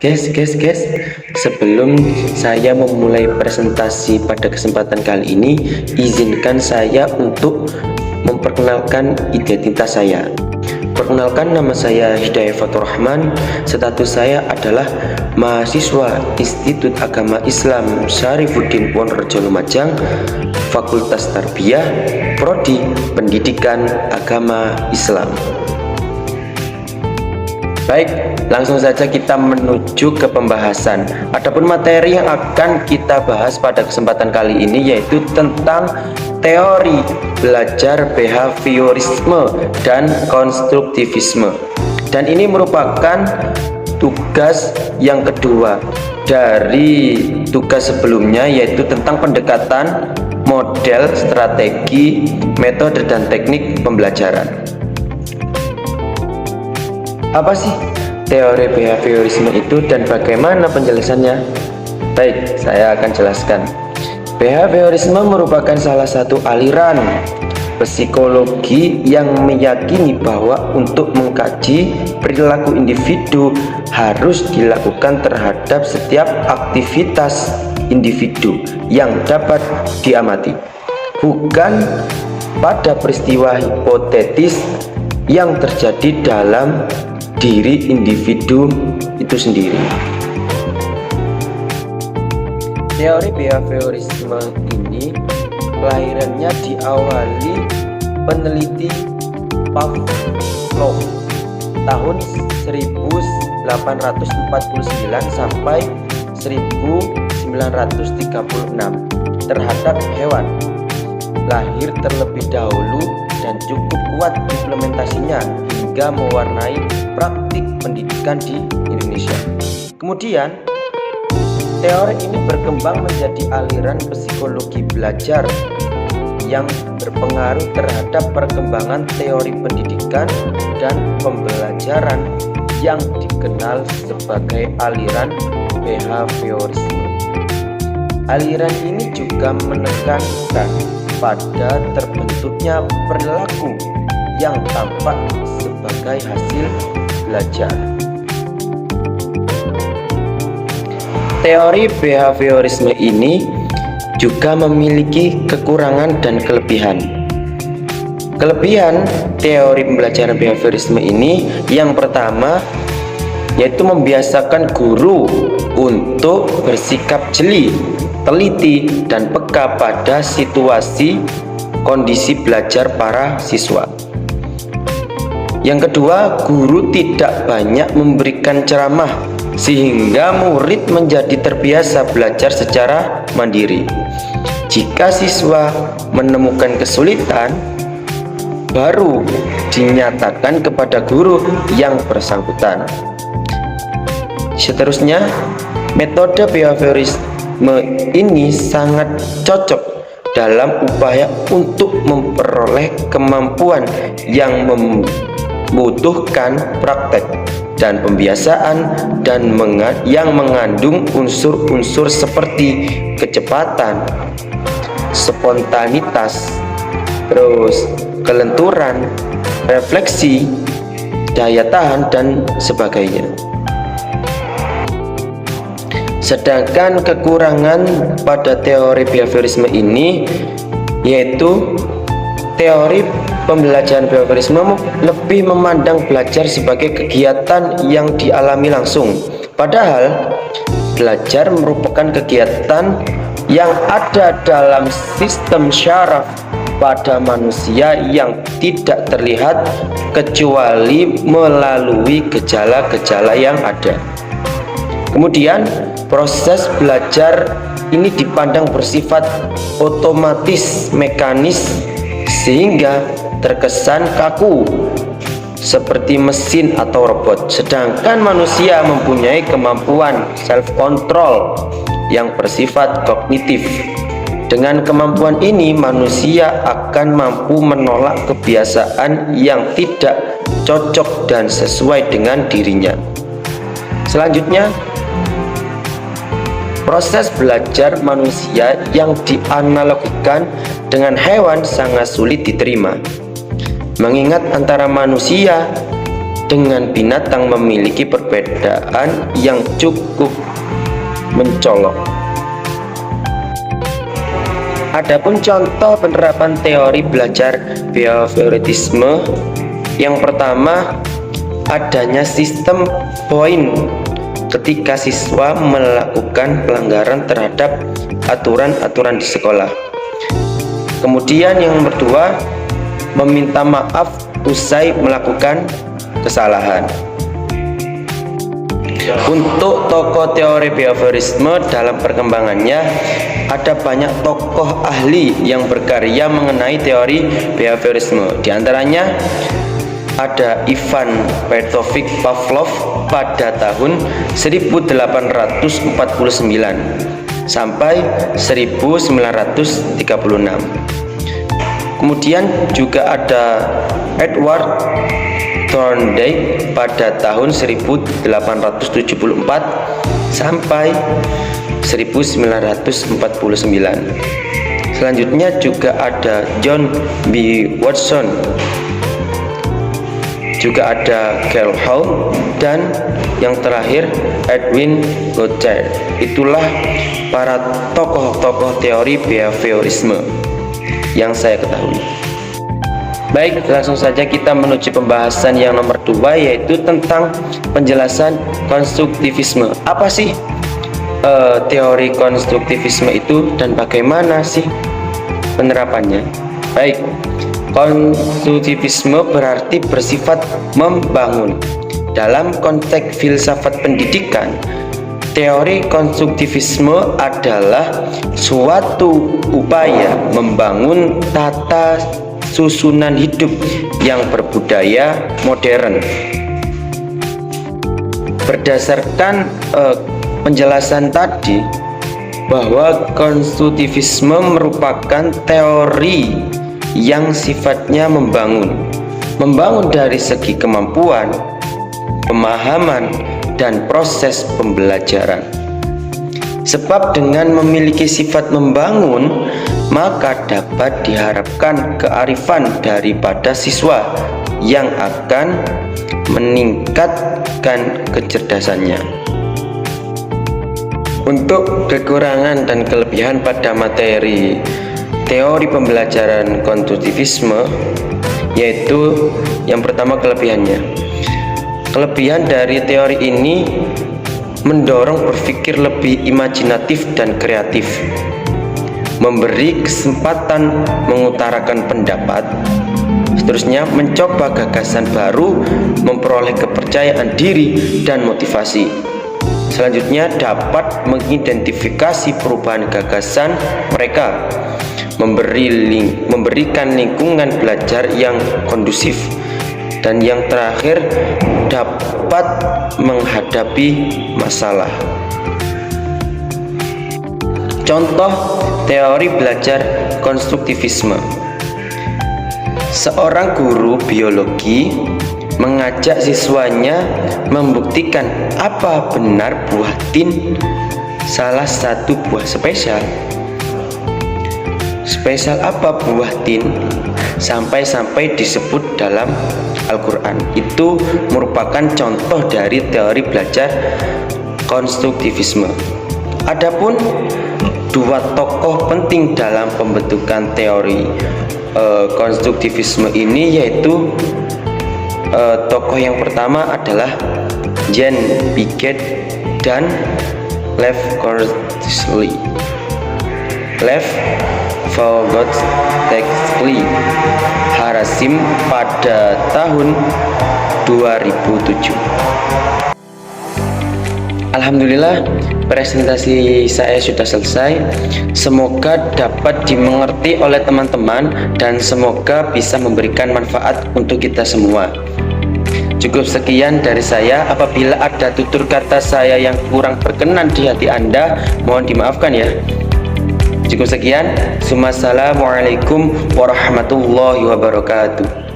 Guys, sebelum saya memulai presentasi pada kesempatan kali ini, izinkan saya untuk memperkenalkan identitas saya. Perkenalkan, nama saya Hidayat Fatur Rahman. Status saya adalah mahasiswa Institut Agama Islam Syarifuddin Wonorejo Lumajang, Fakultas Tarbiyah, Prodi Pendidikan Agama Islam. Baik, langsung saja kita menuju ke pembahasan. Adapun materi yang akan kita bahas pada kesempatan kali ini yaitu tentang teori belajar behaviorisme dan konstruktivisme. Dan ini merupakan tugas yang kedua dari tugas sebelumnya, yaitu tentang pendekatan, model, strategi, metode, dan teknik pembelajaran. Apa sih teori behaviorisme itu dan bagaimana penjelasannya? Baik, saya akan jelaskan. Behaviorisme merupakan salah satu aliran psikologi yang meyakini bahwa untuk mengkaji perilaku individu harus dilakukan terhadap setiap aktivitas individu yang dapat diamati, bukan pada peristiwa hipotetis yang terjadi dalam diri individu itu sendiri. Teori behaviorisme ini kelahirannya diawali peneliti Pavlov tahun 1849 sampai 1936 terhadap hewan. Lahir terlebih dahulu dan cukup kuat implementasinya hingga mewarnai praktik pendidikan di Indonesia. Kemudian, teori ini berkembang menjadi aliran psikologi belajar yang berpengaruh terhadap perkembangan teori pendidikan dan pembelajaran yang dikenal sebagai aliran behaviorisme. Aliran ini juga menekankan pada terbentuknya perilaku yang tampak sebagai hasil belajar. Teori behaviorisme ini juga memiliki kekurangan dan kelebihan. Kelebihan teori pembelajaran behaviorisme ini yang pertama yaitu membiasakan guru untuk bersikap jeli, teliti, dan peka pada situasi kondisi belajar para siswa. Yang kedua, guru tidak banyak memberikan ceramah sehingga murid menjadi terbiasa belajar secara mandiri. Jika siswa menemukan kesulitan, baru dinyatakan kepada guru yang bersangkutan. Seterusnya, metode behaviorisme ini sangat cocok dalam upaya untuk memperoleh kemampuan yang membutuhkan praktek dan pembiasaan dan yang mengandung unsur-unsur seperti kecepatan, spontanitas, terus kelenturan, refleksi, daya tahan, dan sebagainya. Sedangkan kekurangan pada teori behaviorisme ini yaitu teori pembelajaran behaviorisme lebih memandang belajar sebagai kegiatan yang dialami langsung. Padahal belajar merupakan kegiatan yang ada dalam sistem syaraf pada manusia yang tidak terlihat kecuali melalui gejala-gejala yang ada. Kemudian proses belajar ini dipandang bersifat otomatis, mekanis, sehingga terkesan kaku seperti mesin atau robot. Sedangkan manusia mempunyai kemampuan self-control yang bersifat kognitif. Dengan kemampuan ini, manusia akan mampu menolak kebiasaan yang tidak cocok dan sesuai dengan dirinya. Selanjutnya, proses belajar manusia yang dianalogikan dengan hewan sangat sulit diterima, mengingat antara manusia dengan binatang memiliki perbedaan yang cukup mencolok. Adapun contoh penerapan teori belajar behaviorisme, yang pertama adanya sistem poin ketika siswa melakukan pelanggaran terhadap aturan-aturan di sekolah. Kemudian yang nomor dua, meminta maaf usai melakukan kesalahan. Untuk tokoh teori behaviorisme dalam perkembangannya, ada banyak tokoh ahli yang berkarya mengenai teori behaviorisme. Di antaranya ada Ivan Petrovich Pavlov pada tahun 1849 sampai 1936. Kemudian juga ada Edward Thorndike pada tahun 1874 sampai 1949. Selanjutnya juga ada John B. Watson, juga ada Carl Hall, dan yang terakhir Edwin Goddard. Itulah para tokoh-tokoh teori behaviorisme yang saya ketahui. Baik, langsung saja kita menuju pembahasan yang nomor 2, yaitu tentang penjelasan konstruktivisme. Apa sih teori konstruktivisme itu dan bagaimana sih penerapannya? Baik, konstruktivisme berarti bersifat membangun. Dalam konteks filsafat pendidikan, teori konstruktivisme adalah suatu upaya membangun tata susunan hidup yang berbudaya modern. Berdasarkan penjelasan tadi, bahwa konstruktivisme merupakan teori yang sifatnya membangun dari segi kemampuan, pemahaman, dan proses pembelajaran. Sebab dengan memiliki sifat membangun, maka dapat diharapkan kearifan daripada siswa yang akan meningkatkan kecerdasannya. Untuk kekurangan dan kelebihan pada materi teori pembelajaran konstruktivisme, yaitu yang pertama kelebihannya. Kelebihan dari teori ini mendorong berpikir lebih imajinatif dan kreatif, memberi kesempatan mengutarakan pendapat, seterusnya mencoba gagasan baru, memperoleh kepercayaan diri dan motivasi. Selanjutnya dapat mengidentifikasi perubahan gagasan mereka, memberikan lingkungan belajar yang kondusif, dan yang terakhir dapat menghadapi masalah. Contoh teori belajar konstruktivisme. Seorang guru biologi mengajak siswanya membuktikan apa benar buah tin salah satu buah spesial. Spesial apa buah tin? Sampai-sampai disebut dalam Al-Quran. Itu merupakan contoh dari teori belajar konstruktivisme. Adapun dua tokoh penting dalam pembentukan teori konstruktivisme ini, yaitu tokoh yang pertama adalah Jean Piaget dan Lev Vygotsky Harasim pada tahun 2007. Alhamdulillah, presentasi saya sudah selesai. Semoga dapat dimengerti oleh teman-teman dan semoga bisa memberikan manfaat untuk kita semua. Cukup sekian dari saya. Apabila ada tutur kata saya yang kurang berkenan di hati Anda, mohon dimaafkan ya. Cukup sekian. Assalamualaikum warahmatullahi wabarakatuh.